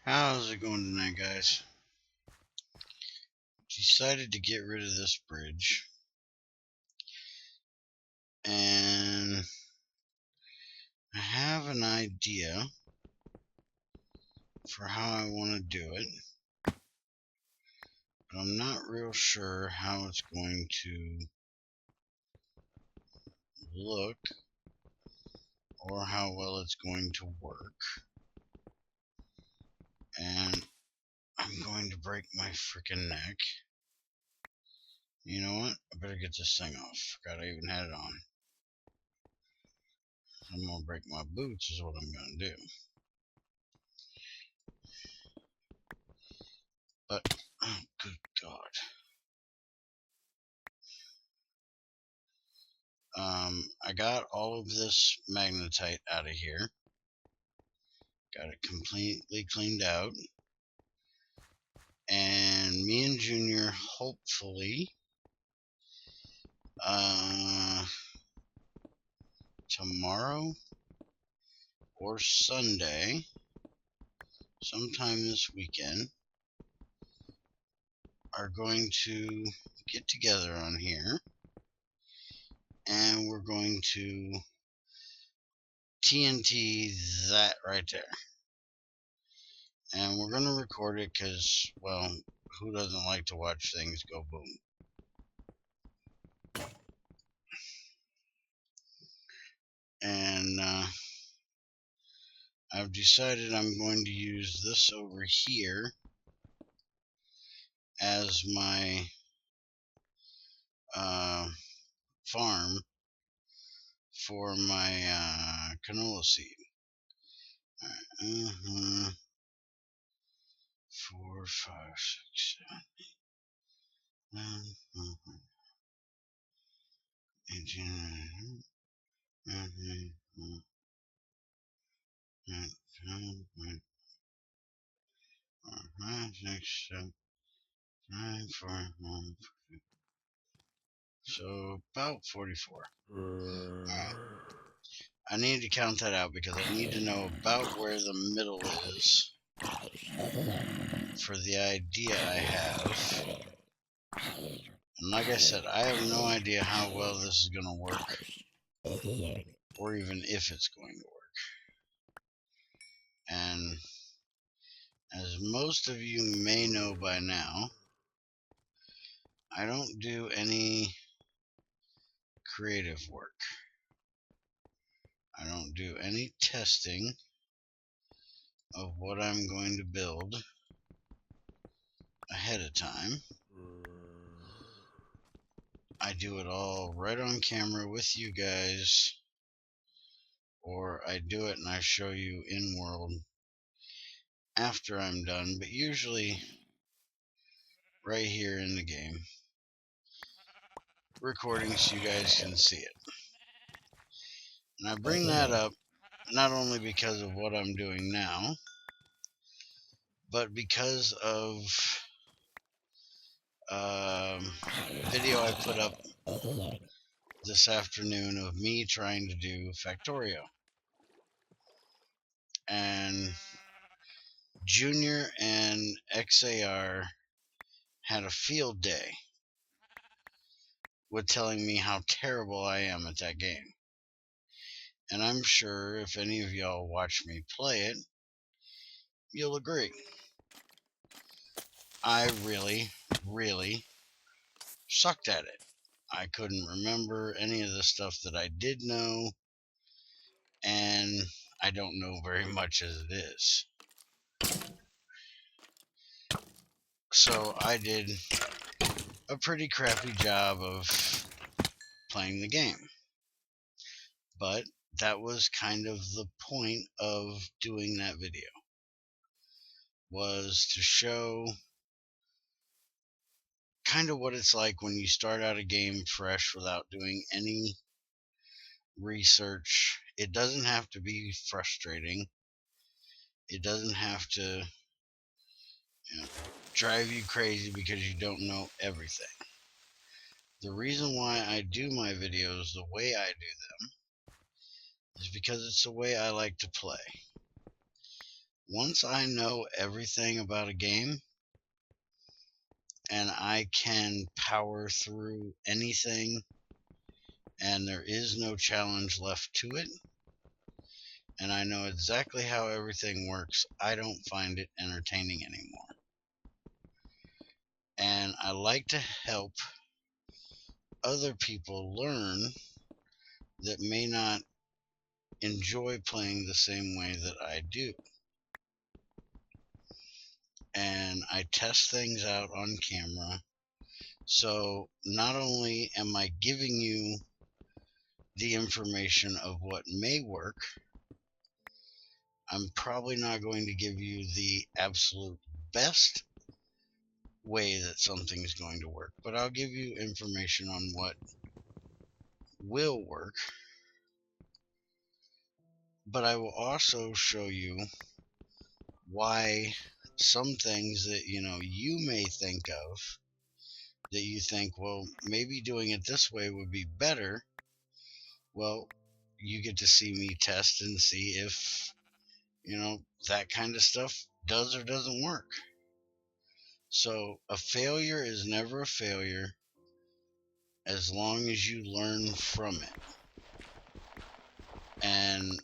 How's it going tonight, guys? Decided to get rid of this bridge, and I have an idea for how I want to do it, but I'm not real sure how it's going to look or how well it's going to work. And I'm going to break my freaking neck. You know what? I better get this thing off. Forgot I even had it on. I'm gonna break my boots is what I'm gonna do. But, oh good God. I got all of this magnetite out of here. Got it completely cleaned out. And me and Junior hopefully tomorrow or Sunday, sometime this weekend, are going to get together on here, and we're going to TNT that right there. And we're going to record it because, well, who doesn't like to watch things go boom? And I've decided I'm going to use this over here as my farm for my canola seed. Alright, 4, 5, 6, 7, 8, 18, 19, 20, 5, 6, 7, 9, 4, 1, so about 44. Alright. I need to count that out because I need to know about where the middle is for the idea I have. And like I said, I have no idea how well this is going to work, or even if it's going to work. And as most of you may know by now, I don't do any creative work. I don't do any testing of what I'm going to build ahead of time. I do it all right on camera with you guys, or I do it and I show you in world after I'm done, but usually right here in the game, recording so you guys can see it. And I bring that up not only because of what I'm doing now, but because of video I put up this afternoon of me trying to do Factorio. And Junior and XAR had a field day with telling me how terrible I am at that game. And I'm sure if any of y'all watch me play it, you'll agree. I really, really sucked at it. I couldn't remember any of the stuff that I did know, and I don't know very much as it is. So I did a pretty crappy job of playing the game. But that was kind of the point of doing that video, was to show kind of what it's like when you start out a game fresh without doing any research. It doesn't have to be frustrating. It doesn't have to drive you crazy because you don't know everything. The reason why I do my videos the way I do them is because it's the way I like to play. Once I know everything about a game and I can power through anything and there is no challenge left to it, and I know exactly how everything works, I don't find it entertaining anymore. And I like to help other people learn that may not enjoy playing the same way that I do. And I test things out on camera. So not only am I giving you the information of what may work, I'm probably not going to give you the absolute best way that something's going to work, but I'll give you information on what will work. But I will also show you why some things that you may think of, that you think, well, maybe doing it this way would be better. Well, you get to see me test and see if that kind of stuff does or doesn't work. So a failure is never a failure as long as you learn from it. And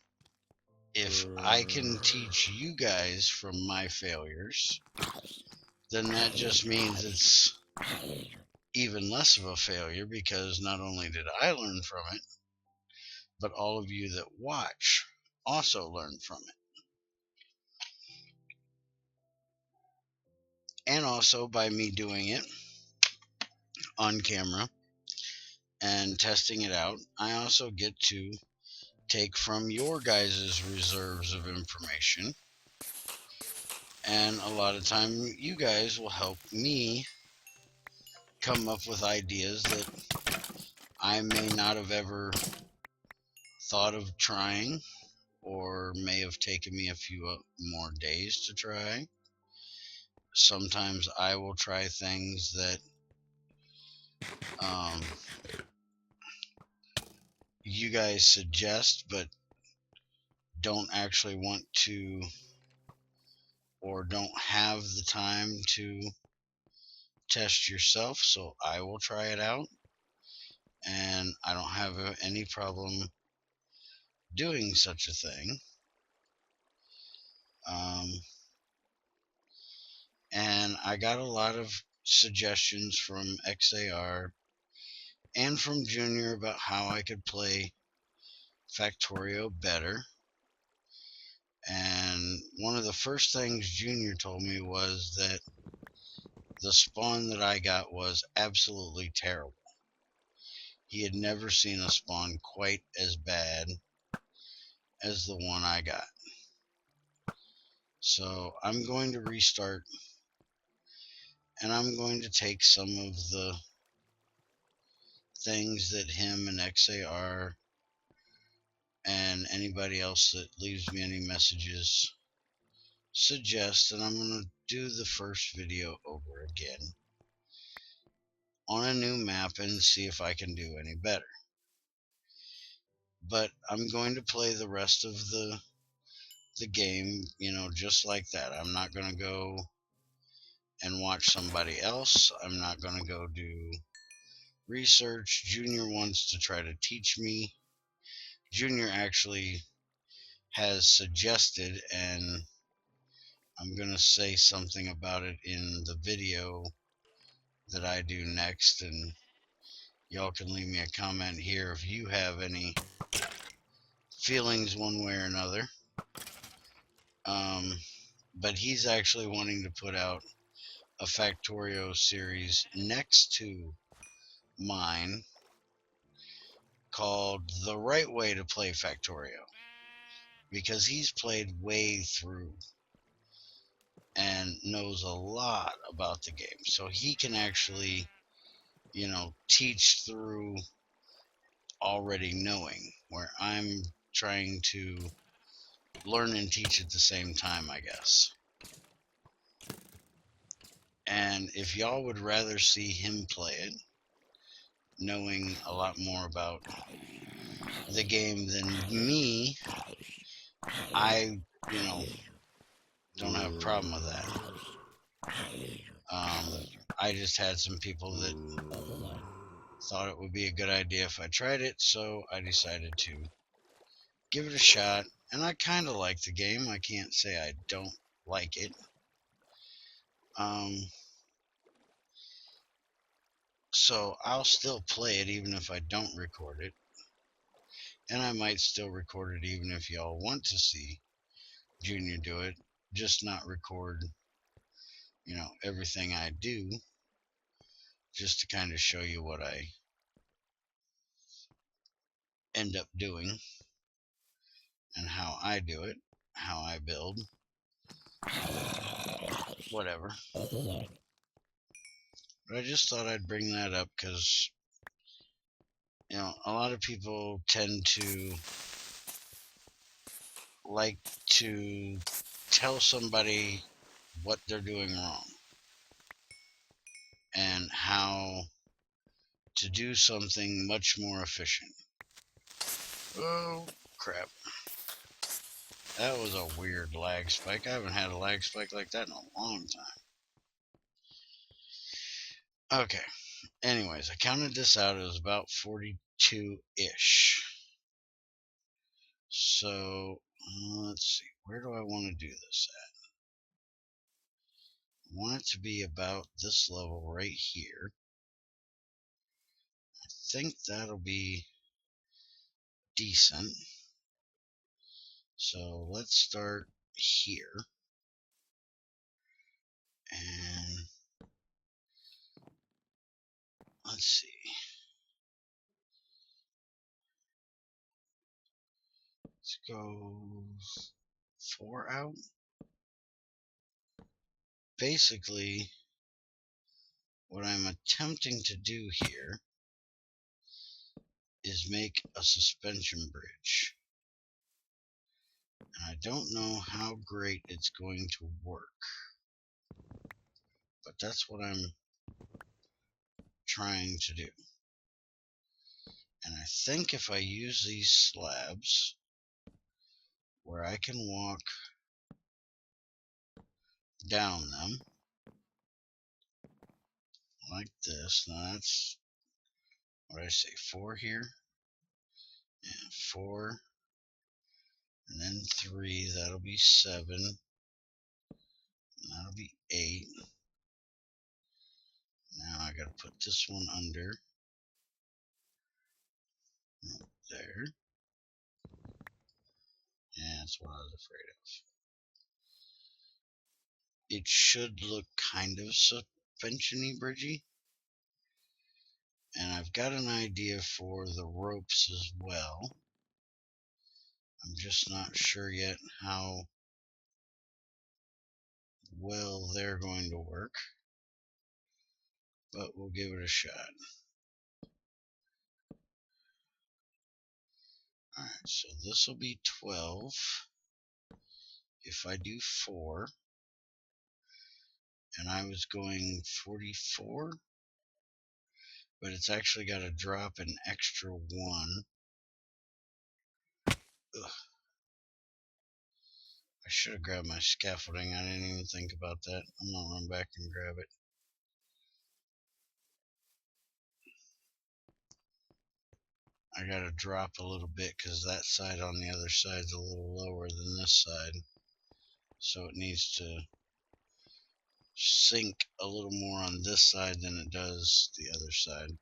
if I can teach you guys from my failures, then that just means it's even less of a failure, because not only did I learn from it, but all of you that watch also learn from it. And also, by me doing it on camera and testing it out, I also get to take from your guys' reserves of information. And a lot of time, you guys will help me come up with ideas that I may not have ever thought of trying, or may have taken me a few more days to try. Sometimes I will try things that you guys suggest but don't actually want to, or don't have the time to test yourself, so I will try it out, and I don't have any problem doing such a thing. And I got a lot of suggestions from XAR and from Junior about how I could play Factorio better. And one of the first things Junior told me was that the spawn that I got was absolutely terrible. He had never seen a spawn quite as bad as the one I got. So I'm going to restart, and I'm going to take some of the things that him and XAR and anybody else that leaves me any messages suggest, and I'm going to do the first video over again on a new map and see if I can do any better. But I'm going to play the rest of the game, just like that. I'm not going to go and watch somebody else. I'm not going to go do research. Junior wants to try to teach me. Junior actually has suggested, and I'm going to say something about it in the video that I do next, and y'all can leave me a comment here if you have any feelings one way or another. But he's actually wanting to put out a Factorio series next to mine called The Right Way to Play Factorio, because he's played way through and knows a lot about the game. So he can actually, teach through already knowing, where I'm trying to learn and teach at the same time, I guess. And if y'all would rather see him play it, knowing a lot more about the game than me, I, Don't have a problem with that. I just had some people that thought it would be a good idea if I tried it, so I decided to give it a shot. And I kind of like the game. I can't say I don't like it. So I'll still play it even if I don't record it. And I might still record it even if y'all want to see Junior do it. Just not record, everything I do. Just to kind of show you what I end up doing and how I do it, how I build, whatever. But I just thought I'd bring that up because, a lot of people tend to like to tell somebody what they're doing wrong and how to do something much more efficient. Oh, crap. That was a weird lag spike. I haven't had a lag spike like that in a long time. Okay. Anyways, I counted this out. It was about 42-ish. So, let's see. Where do I want to do this at? I want it to be about this level right here. I think that'll be decent. So let's start here. And let's see. Let's go 4 out. Basically, what I'm attempting to do here is make a suspension bridge. And I don't know how great it's going to work. But that's what I'm trying to do. And I think if I use these slabs where I can walk down them like this, now that's what I say, 4 here, and 4, and then 3, that'll be 7, and that'll be 8. Now I gotta put this one under there. Yeah, that's what I was afraid of. It should look kind of suspension-y bridgy. And I've got an idea for the ropes as well. I'm just not sure yet how well they're going to work, but we'll give it a shot. Alright, so this will be 12 if I do 4, and I was going 44, but it's actually got to drop an extra 1. Ugh. I should have grabbed my scaffolding. I didn't even think about that. I'm gonna run back and grab it. I gotta drop a little bit because that side on the other side is a little lower than this side, so it needs to sink a little more on this side than it does the other side,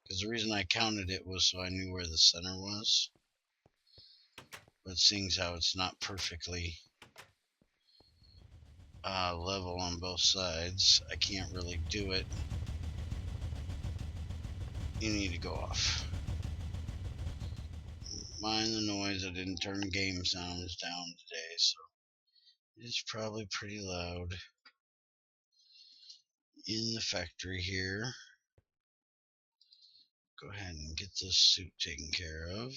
because the reason I counted it was so I knew where the center was, but seeing as how it's not perfectly level on both sides, I can't really do it. You need to go off. Mind the noise. I didn't turn game sounds down today, so it's probably pretty loud in the factory here. Go ahead and get this suit taken care of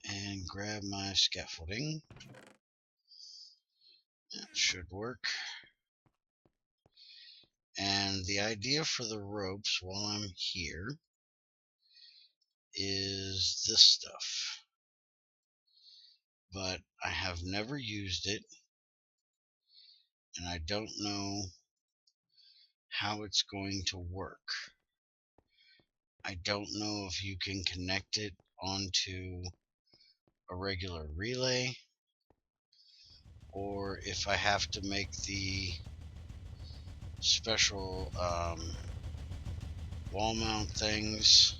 and grab my scaffolding. That should work. And the idea for the ropes while I'm here is this stuff. but I have never used it, and I don't know how it's going to work. I don't know if you can connect it onto a regular relay, or if I have to make the special wall mount things.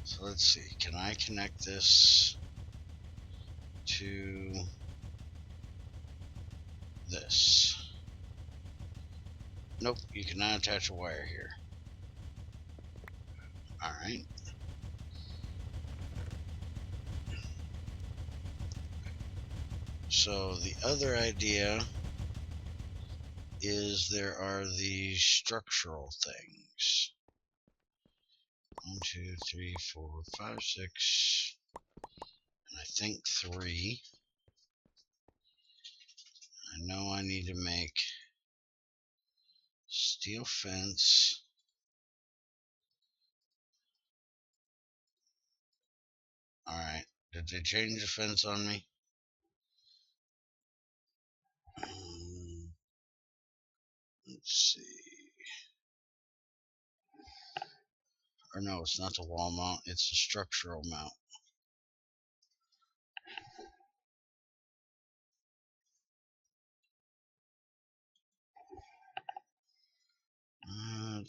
So let's see, can I connect this to this? Nope, you cannot attach a wire here. Alright. So the other idea is there are these structural things. 1, 2, 3, 4, 5, 6, and I think 3. I know I need to make steel fence. Alright, did they change the fence on me? Let's see. Or no, it's not the wall mount, it's the structural mount.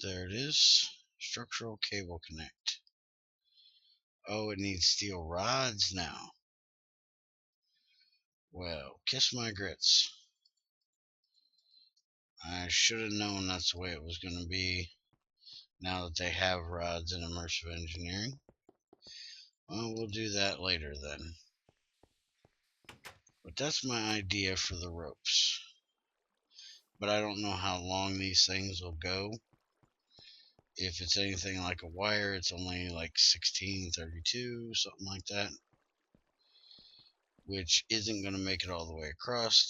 There it is. Structural cable connect. Oh, it needs steel rods now. Well, kiss my grits. I should have known that's the way it was going to be now that they have rods in immersive engineering. Well, we'll do that later then. But that's my idea for the ropes. But I don't know how long these things will go. If it's anything like a wire, it's only like 1632, something like that, which isn't going to make it all the way across.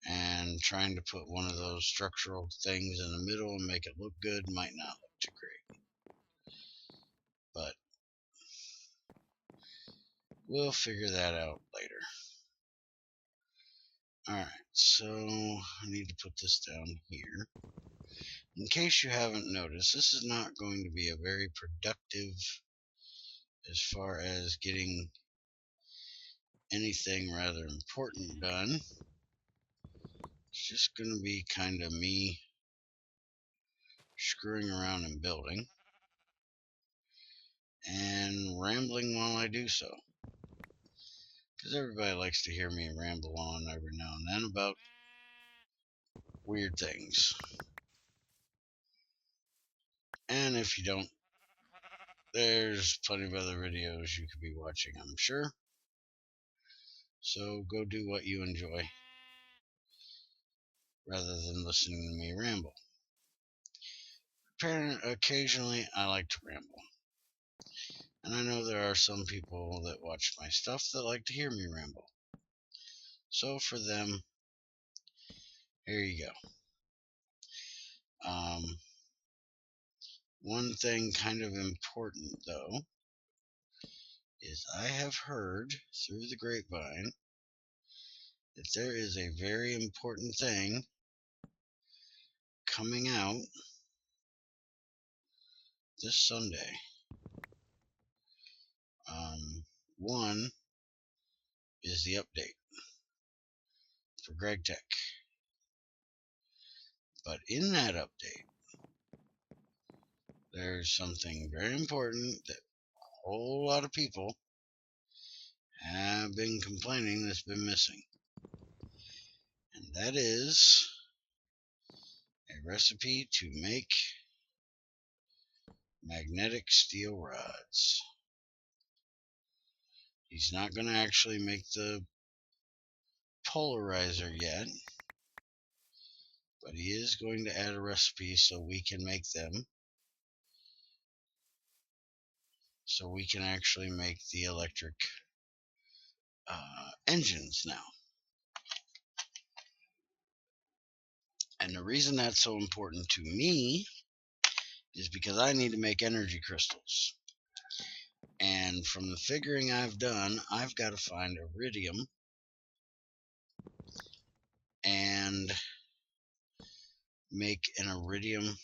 And trying to put one of those structural things in the middle and make it look good might not look too great. But we'll figure that out later. Alright, so I need to put this down here. In case you haven't noticed, this is not going to be a very productive as far as getting anything rather important done. It's just going to be kind of me screwing around and building and rambling while I do so. Because everybody likes to hear me ramble on every now and then about weird things. And if you don't, there's plenty of other videos you could be watching, I'm sure. So go do what you enjoy rather than listening to me ramble. Occasionally, I like to ramble. And I know there are some people that watch my stuff that like to hear me ramble. So for them, here you go. One thing kind of important, though, is I have heard through the grapevine that there is a very important thing coming out this Sunday. One is the update for Gregtech. But in that update, there's something very important that a whole lot of people have been complaining that's been missing. And that is a recipe to make magnetic steel rods. He's not going to actually make the polarizer yet, but he is going to add a recipe so we can make them, so we can actually make the electric engines now. And the reason that's so important to me is because I need to make energy crystals. And from the figuring I've done, I've got to find iridium and make an iridium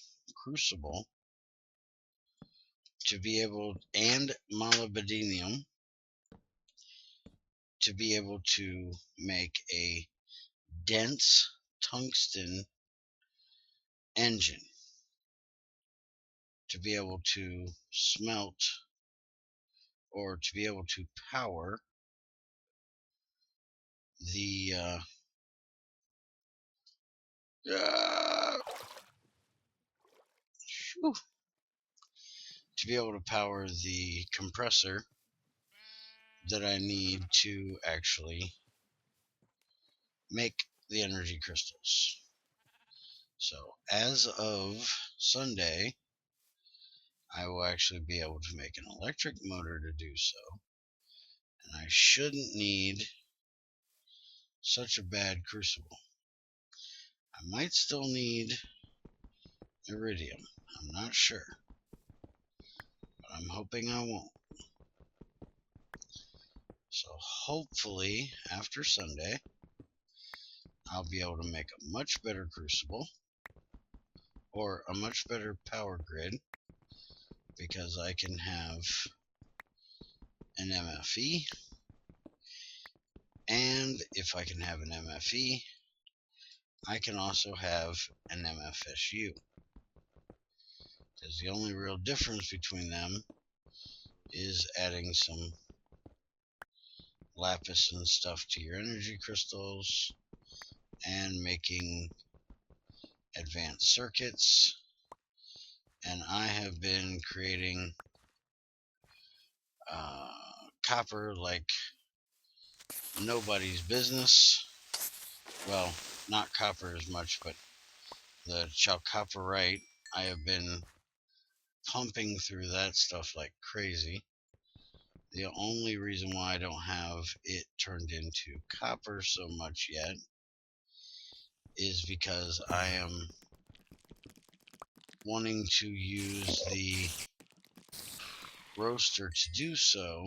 crucible to be able, and molybdenum, to be able to make a dense tungsten engine, to be able to smelt, or to be able to power the to be able to power the compressor that I need to actually make the energy crystals. So as of Sunday, I will actually be able to make an electric motor to do so, and I shouldn't need such a bad crucible. I might still need iridium, I'm not sure, but I'm hoping I won't. So hopefully after Sunday, I'll be able to make a much better crucible, or a much better power grid, because I can have an MFE, and if I can have an MFE, I can also have an MFSU, because the only real difference between them is adding some lapis and stuff to your energy crystals and making advanced circuits. And I have been creating copper like nobody's business. Well, not copper as much, but the chalcopyrite. I have been pumping through that stuff like crazy. The only reason why I don't have it turned into copper so much yet is because I am wanting to use the roaster to do so,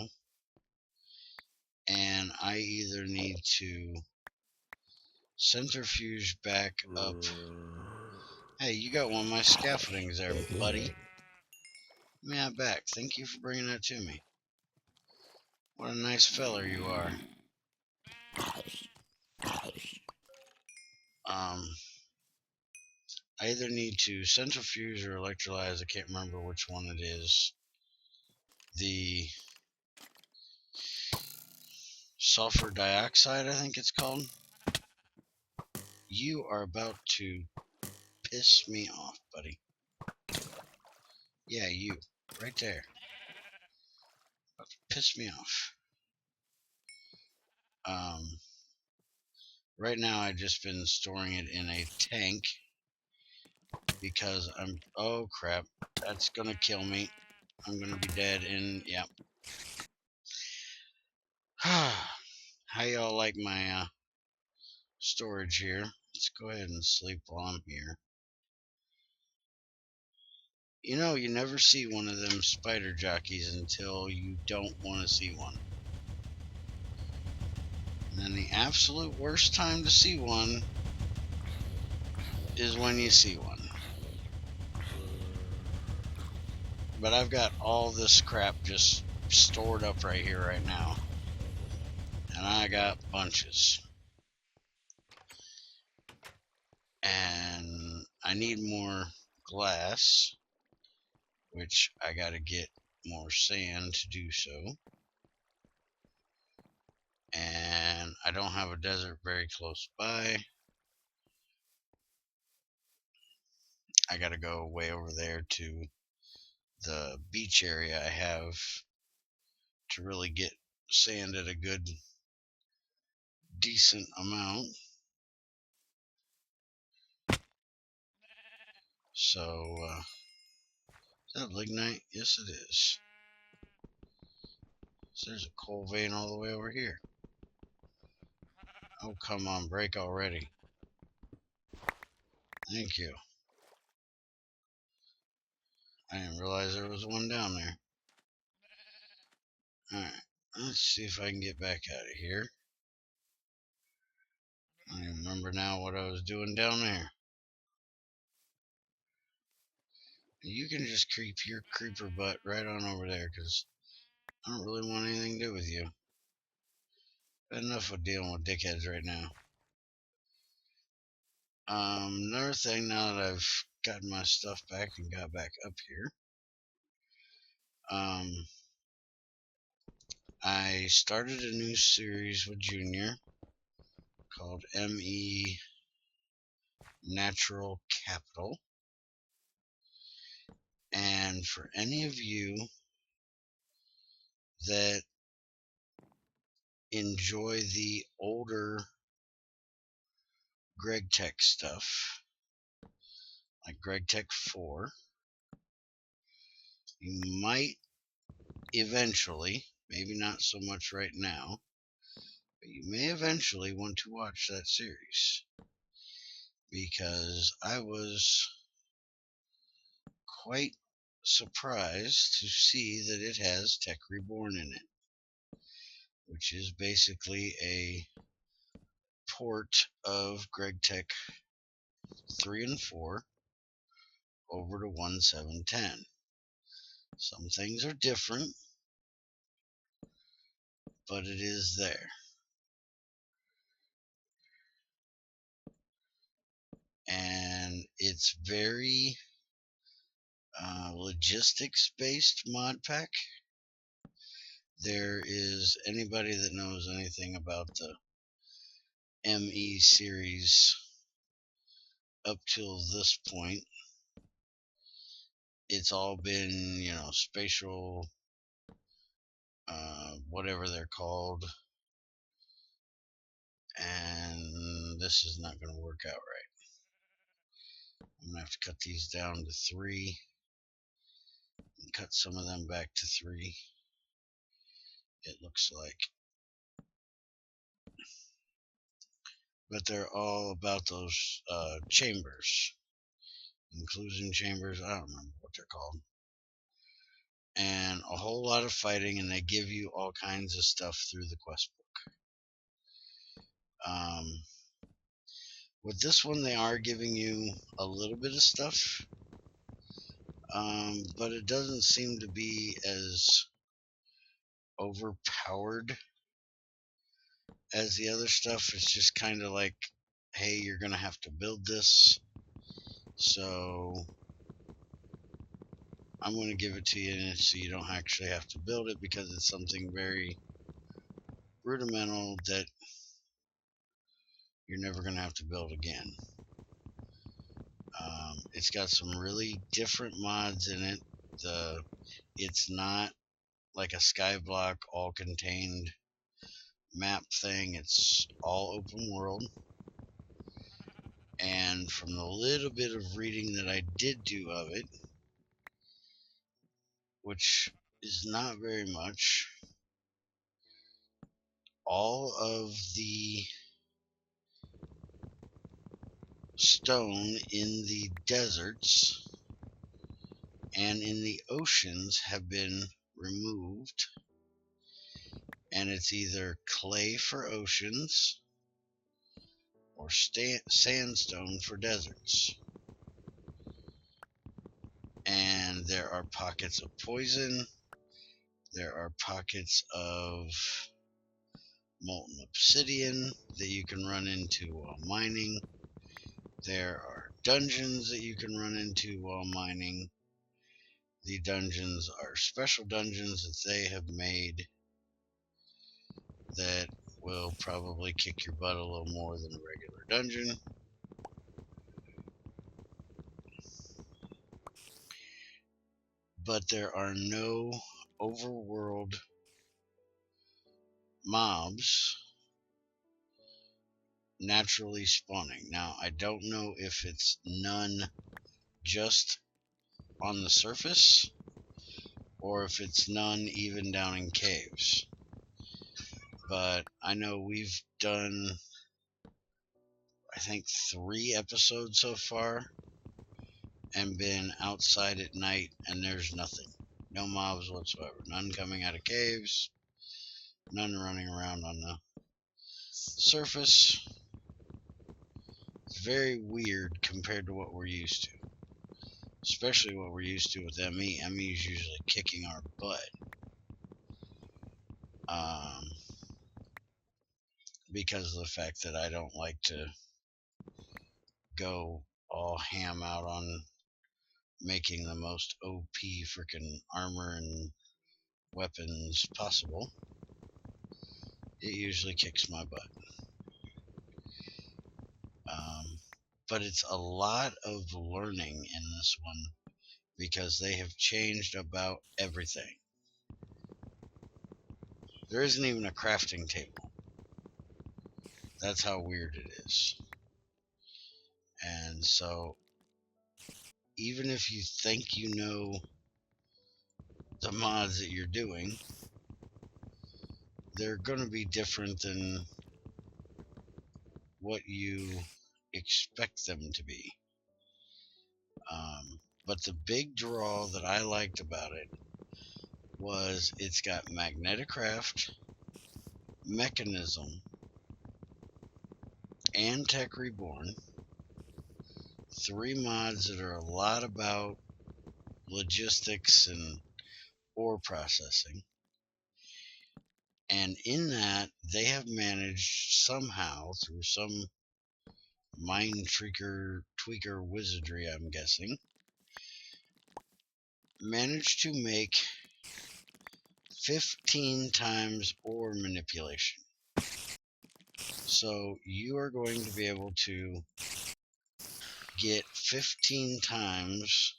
and I either need to centrifuge back up. Hey, you got one of my scaffoldings there, buddy. Give me that back. Thank you for bringing that to me. What a nice feller you are. I either need to centrifuge or electrolyze, I can't remember which one it is, the sulfur dioxide, I think it's called. You are about to piss me off, buddy. Yeah, you. Right there. About to piss me off. Right now I've just been storing it in a tank because oh crap, that's gonna kill me. I'm gonna be dead in, yeah. How y'all like my storage here? Let's go ahead and sleep while I'm here. You know, you never see one of them spider jockeys until you don't want to see one. And then the absolute worst time to see one is when you see one. But I've got all this crap just stored up right here right now. And I got bunches. And I need more glass, which I gotta get more sand to do so. And I don't have a desert very close by. I gotta go way over there to the beach area I have to really get sand at a good, decent amount. So, is that lignite? Yes, it is. So there's a coal vein all the way over here. Oh, come on, break already. Thank you. I didn't realize there was one down there. Alright, let's see if I can get back out of here. I remember now what I was doing down there. You can just creep your creeper butt right on over there, because I don't really want anything to do with you. Enough of dealing with dickheads right now. Another thing, now that I've gotten my stuff back and got back up here, I started a new series with Junior called ME Natural Capital. And for any of you that enjoy the older Gregtech stuff, like Gregtech 4, you might eventually, maybe not so much right now, but you may eventually want to watch that series, because I was quite surprised to see that it has Tech Reborn in it, which is basically a port of Gregtech 3 and 4 over to 1.7.10. Some things are different, but it is there. And it's very logistics based mod pack. There is anybody that knows anything about the ME series up till this point, it's all been, spatial, whatever they're called, and this is not going to work out right. I'm going to have to cut these down to 3 and cut some of them back to 3, it looks like. But they're all about those chambers, inclusion chambers, I don't remember what they're called. And a whole lot of fighting, and they give you all kinds of stuff through the quest book. With this one, they are giving you a little bit of stuff, but it doesn't seem to be as overpowered as the other stuff. It's just kind of like, hey, you're going to have to build this, so I'm going to give it to you so you don't actually have to build it, because it's something very rudimental that you're never going to have to build again. It's got some really different mods in it. It's not like a skyblock all contained map thing. It's all open world. And from the little bit of reading that I did do of it, which is not very much, all of the stone in the deserts and in the oceans have been removed, and it's either clay for oceans or sandstone for deserts. And there are pockets of poison, there are pockets of molten obsidian that you can run into while mining, there are dungeons that you can run into while mining. The dungeons are special dungeons that they have made that will probably kick your butt a little more than a regular dungeon. But there are no overworld mobs naturally spawning. Now, I don't know if it's none just on the surface, or if it's none even down in caves. But I know we've done, I think, 3 episodes so far, and been outside at night, and there's nothing. No mobs whatsoever. None coming out of caves. none running around on the surface. It's very weird compared to what we're used to. Especially what we're used to with ME. ME is usually kicking our butt. Because of the fact that I don't like to go all ham out on making the most OP freaking armor and weapons possible. It usually kicks my butt. But it's a lot of learning in this one because they have changed about everything. There isn't even a crafting table. That's how weird it is. And so, even if you think you know the mods that you're doing, they're going to be different than what you expect them to be. But the big draw that I liked about it was it's got Magneticraft, Mechanism, and Tech Reborn. 3 mods that are a lot about logistics and ore processing. And in that, they have managed somehow, through some mind tweaker wizardry, I'm guessing, managed to make 15 times ore manipulation. So you are going to be able to get 15 times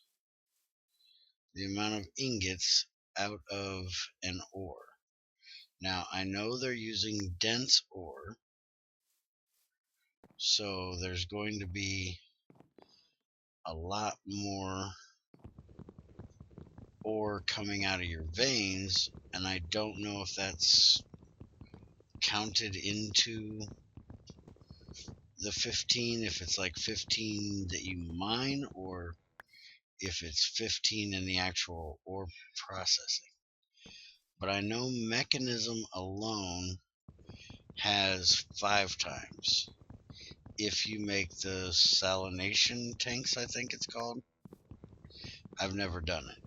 the amount of ingots out of an ore. Now, I know they're using dense ore, so there's going to be a lot more ore coming out of your veins, and I don't know if that's counted into the 15, if it's like 15 that you mine, or if it's 15 in the actual ore processing. But I know Mechanism alone has 5 times. If you make the salination tanks, I think it's called. I've never done it.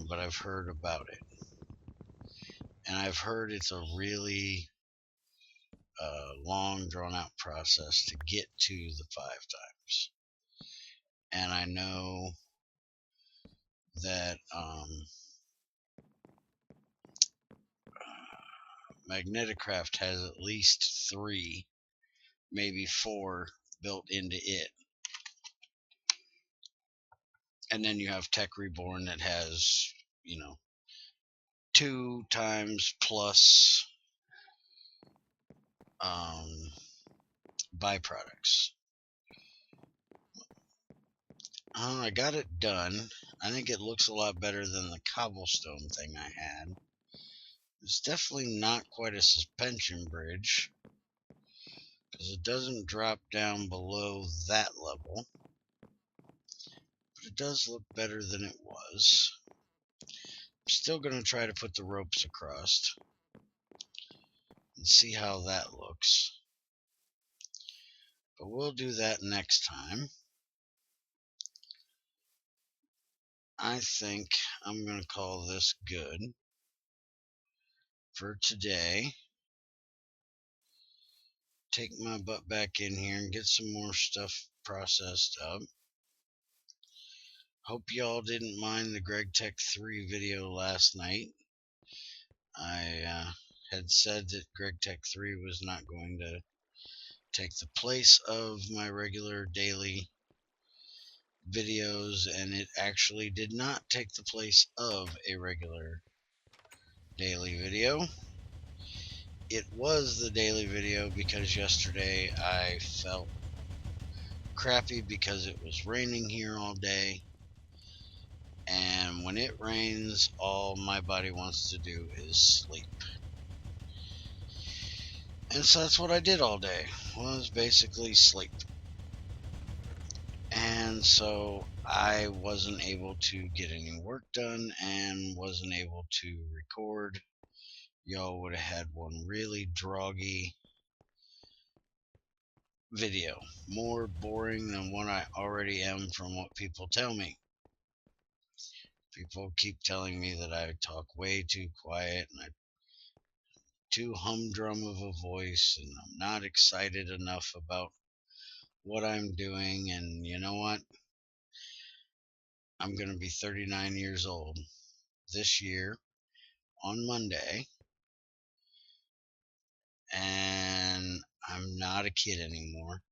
But I've heard about it. And I've heard it's a really long, drawn-out process to get to the 5 times. And I know that Magneticraft has at least 3, maybe 4 built into it. And then you have Tech Reborn that has, 2 times plus byproducts. I got it done. I think it looks a lot better than the cobblestone thing I had. It's definitely not quite a suspension bridge, because it doesn't drop down below that level. But it does look better than it was. I'm still going to try to put the ropes across and see how that looks. But we'll do that next time. I think I'm going to call this good for today. Take my butt back in here and get some more stuff processed up. Hope y'all didn't mind the Gregtech 3 video last night. I had said that Gregtech 3 was not going to take the place of my regular daily videos, and it actually did not take the place of a regular daily video. It was the daily video because yesterday I felt crappy because it was raining here all day, and when it rains, all my body wants to do is sleep. And so that's what I did all day, was basically sleep. And so I wasn't able to get any work done and wasn't able to record y'all would have had one really droggy video, more boring than what I already am from what people tell me. People keep telling me that I talk way too quiet and I'm too humdrum of a voice and I'm not excited enough about what I'm doing. And you know what? I'm going to be 39 years old this year on Monday, and I'm not a kid anymore.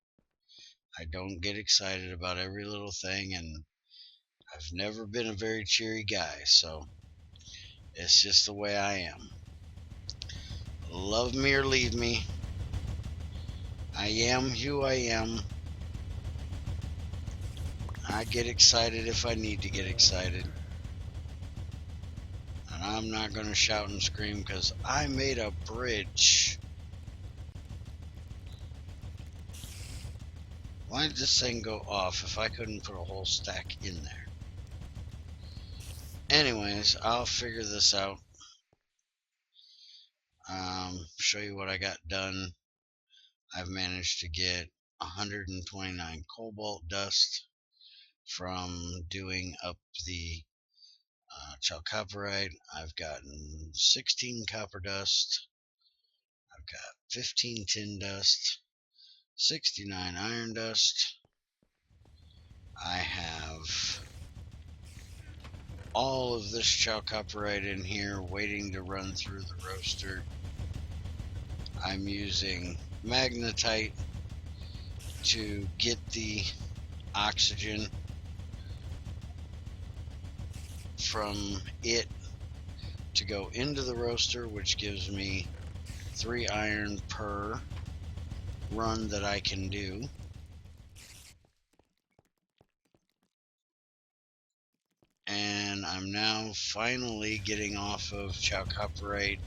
I don't get excited about every little thing, and I've never been a very cheery guy, so it's just the way I am. Love me or leave me. I am who I am. I get excited if I need to get excited. And I'm not going to shout and scream because I made a bridge. Why did this thing go off if I couldn't put a whole stack in there? Anyways, I'll figure this out. Show you what I got done. I've managed to get 129 cobalt dust from doing up the chalcopyrite. I've gotten 16 copper dust. I've got 15 tin dust, 69 iron dust. I have all of this chalcopyrite in here waiting to run through the roaster. I'm using magnetite to get the oxygen from it to go into the roaster, which gives me 3 iron per run that I can do. And I'm now finally getting off of chalcopyrite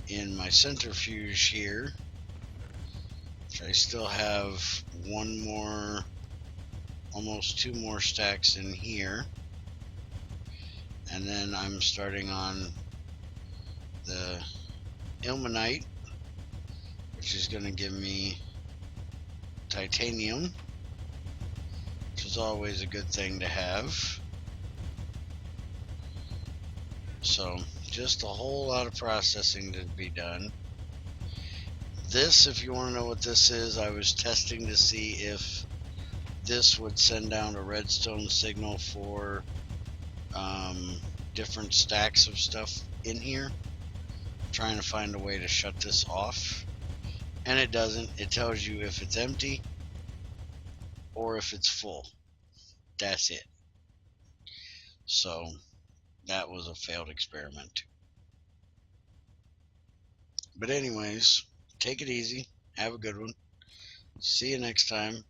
in my centrifuge here. I still have one more, almost 2 more stacks in here. And then I'm starting on the ilmenite, which is going to give me titanium, which is always a good thing to have. So just a whole lot of processing to be done. This, if you want to know what this is, I was testing to see if this would send down a redstone signal for different stacks of stuff in here. I'm trying to find a way to shut this off, and it doesn't. It tells you if it's empty or if it's full. That's it. So that was a failed experiment. But anyways, take it easy. Have a good one. See you next time.